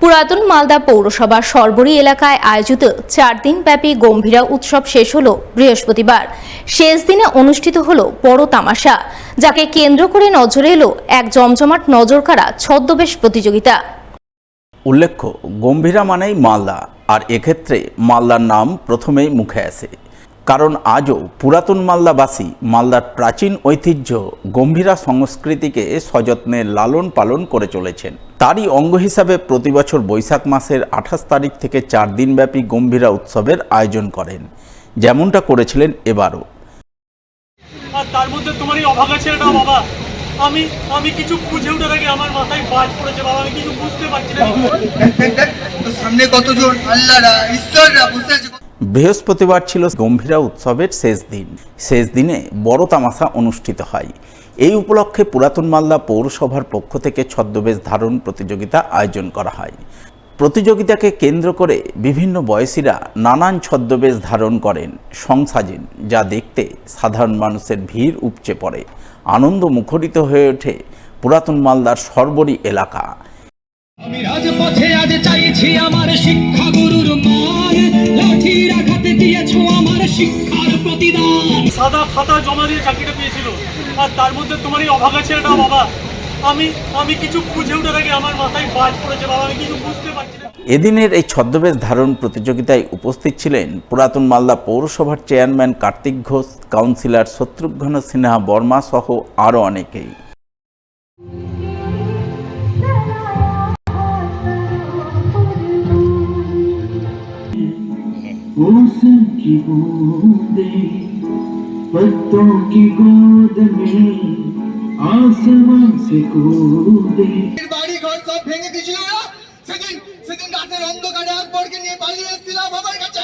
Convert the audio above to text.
পুরাতন মালদা পৌরসভার সরবরি এলাকায় আয়োজিত 4 দিনব্যাপী গম্ভীরা উৎসব শেষ হলো বৃহস্পতিবার। শেষ দিনে অনুষ্ঠিত হলো বড় তামাশা, যাকে কেন্দ্র করে নজরে এলো এক জমজমাট নজরকাড়া ছদ্মবেশ প্রতিযোগিতা। উল্লেখ্য, গম্ভীরা মানেই মালদা, আর এক্ষেত্রে মালদার নাম প্রথমেই মুখে আসে, কারণ আজও পুরাতন মালদাবাসী মালদার প্রাচীন ঐতিহ্য গম্ভীরা সংস্কৃতিকে সযত্নে লালন পালন করে চলেছেন। তারই অঙ্গ হিসাবে প্রতিবছর বৈশাখ মাসের 28 তারিখ থেকে 4 দিনব্যাপী গম্ভীরা উৎসবের আয়োজন করেন, যেমনটা করেছিলেন এবারও। আর তার মধ্যে তোমার এই অভাগা ছেলেটা বাবা, আমি কিছু বুঝে ওঠার আগে আমার মাথায় বাজ পড়েছে বাবা, আমি কিছু বুঝতে পারছি না। সামনে কতজন আল্লাহরা ঈশ্বররা বসে আছে। বৃহস্পতিবার ছিল গম্ভীরা উৎসবের শেষ দিন। শেষ দিনে বড় তামাশা অনুষ্ঠিত হয়। এই উপলক্ষে পুরাতন মালদা পৌরসভার পক্ষ থেকে ছদ্মবেশ ধারণ প্রতিযোগিতা আয়োজন করা হয়। প্রতিযোগিতাকে কেন্দ্র করে বিভিন্ন বয়সীরা নানান ছদ্মবেশ ধারণ করেন, সংসাজেন, যা দেখতে সাধারণ মানুষের ভিড় উপচে পড়ে। আনন্দ মুখরিত হয়ে ওঠে পুরাতন মালদার সরবরি এলাকা। আমি রাজপথে আজ চাইছি আমার শিক্ষা গুরুর মান, লাঠি রাখাতে দিয়েছো আমার শিক্ষার প্রতিদান। সাদা খাতা জমা দিয়ে চাকরিটা পেয়েছিল, আর তার মধ্যে তোমার এই অভাগা ছেলেটা বাবা, আমি কিছু বুঝে ওঠার আগে আমার মাথায় বাজ পড়েছে বাবা, আমি কিছু বুঝতে পারছি না। এদিনের এই ছদ্মবেশ ধারণ প্রতিযোগিতায় উপস্থিত ছিলেন পুরাতন মালদা পৌরসভার চেয়ারম্যান কার্তিক ঘোষ, কাউন্সিলর শত্রুঘ্ন সিনহা বর্মা সহ আরও অনেকেই। मौसम की बूंदें पत्तों की गोद में आसमान से कूदे। বাড়ি ঘর সব ভেঙে দিয়েছিল না, সেদিন রাতের অন্ধকারে আকবরকে নিয়ে পালিয়ে এসেছিলাম আমার কাছে।